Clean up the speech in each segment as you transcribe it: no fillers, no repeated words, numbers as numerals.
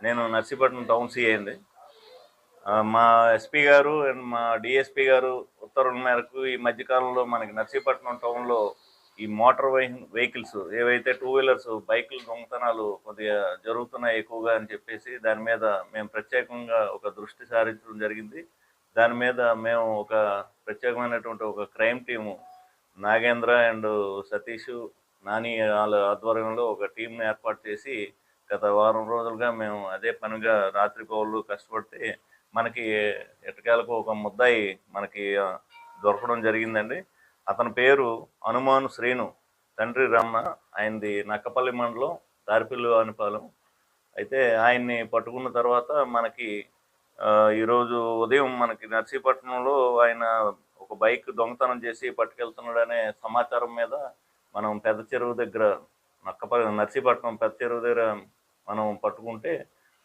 నేను Narsipatnam town CI అండి. మా ఎస్పీ గారు అండ్ మా డిఎస్పీ గారు ఉత్తర్వుల మేరకు ఈ మధ్యకాలంలో మనకి నర్సీపట్నం టౌన్లో ఈ మోటార్ వెహికల్స్ ఏవైతే టూ వీలర్స్ బైకులు దొంగతనాలు కొద్దిగా జరుగుతున్నాయి ఎక్కువగా అని చెప్పేసి దాని మీద మేము ప్రత్యేకంగా ఒక దృష్టి సారించడం జరిగింది. దాని మీద మేము ఒక ప్రత్యేకమైనటువంటి ఒక crime team Nagendra and Satish Nani వాళ్ళ ఆధ్వర్యంలో ఒక టీంని ఏర్పాటు చేసి గత వారం రోజులుగా మేము అదే పనిగా రాత్రి పౌరులు కష్టపడితే మనకి ఎట్టకేలకు ఒక ముద్దాయి మనకి దొరకడం జరిగిందండి. అతని పేరు హనుమాను శ్రీను, తండ్రి రమణ, ఆయనది నక్కపల్లి మండలం దారిపిల్లి అనిపాలెం. అయితే ఆయన్ని పట్టుకున్న తర్వాత మనకి ఈరోజు ఉదయం మనకి నర్సీపట్నంలో ఆయన ఒక బైక్ దొంగతనం చేసి పట్టుకెళ్తున్నాడనే సమాచారం మీద మనం పెద్ద చెరువు దగ్గర నర్సీపట్నం పెద్ద చెరువు దగ్గర మనం పట్టుకుంటే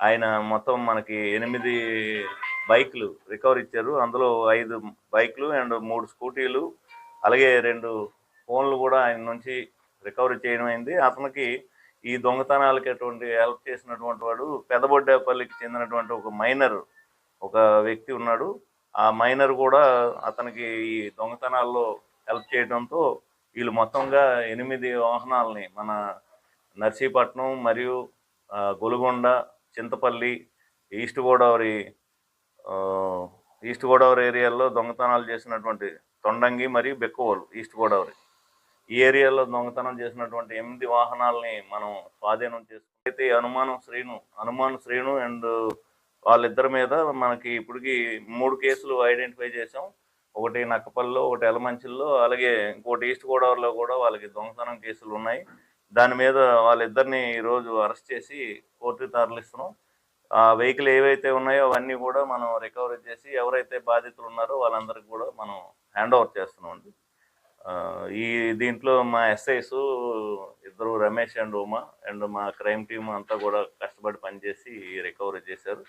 ఆయన మొత్తం మనకి 8 బైకులు రికవర్ ఇచ్చారు. అందులో 5 బైకులు అండ్ 3 స్కూటీలు అలాగే 2 ఫోన్లు కూడా ఆయన నుంచి రికవరీ చేయడం అయింది. అతనికి ఈ దొంగతనాలకి అటువంటి హెల్ప్ చేసినటువంటి వాడు పెదబొడ్డేపల్లికి చెందినటువంటి ఒక మైనర్ ఒక వ్యక్తి ఉన్నాడు. ఆ మైనర్ కూడా అతనికి ఈ దొంగతనాల్లో హెల్ప్ చేయడంతో వీళ్ళు మొత్తంగా 8 వాహనాలని మన నర్సీపట్నం మరియు గొలుగొండ, చింతపల్లి, ఈస్ట్ గోదావరి ఈస్ట్ గోదావరి ఏరియాల్లో దొంగతనాలు చేసినటువంటి తొండంగి మరియు బెక్కవోలు ఈస్ట్ గోదావరి ఈ ఏరియాలో దొంగతనం చేసినటువంటి 8 వాహనాలని మనం స్వాధీనం చేసుకుంటే అయితే హనుమాను శ్రీను అండ్ వాళ్ళిద్దరి మీద మనకి ఇప్పటికి 3 కేసులు ఐడెంటిఫై చేసాం. ఒకటి నక్కపల్లిలో, ఒకటి ఎలమంచిల్లో, అలాగే ఇంకోటి ఈస్ట్ గోదావరిలో కూడా వాళ్ళకి దొంగతనం కేసులు ఉన్నాయి. దాని మీద వాళ్ళిద్దరిని ఈరోజు అరెస్ట్ చేసి కోర్టుకు తరలిస్తున్నాం. ఆ వెహికల్ ఏవైతే ఉన్నాయో అవన్నీ కూడా మనం రికవరీ చేసి ఎవరైతే బాధితులు ఉన్నారో వాళ్ళందరికీ కూడా మనం హ్యాండ్ ఓవర్ చేస్తున్నాం అండి. ఈ దీంట్లో మా ఎస్ఐస్ ఇద్దరు రమేష్ అండ్ ఉమా అండ్ మా క్రైమ్ టీమ్ అంతా కూడా కష్టపడి పనిచేసి రికవరీ చేశారు.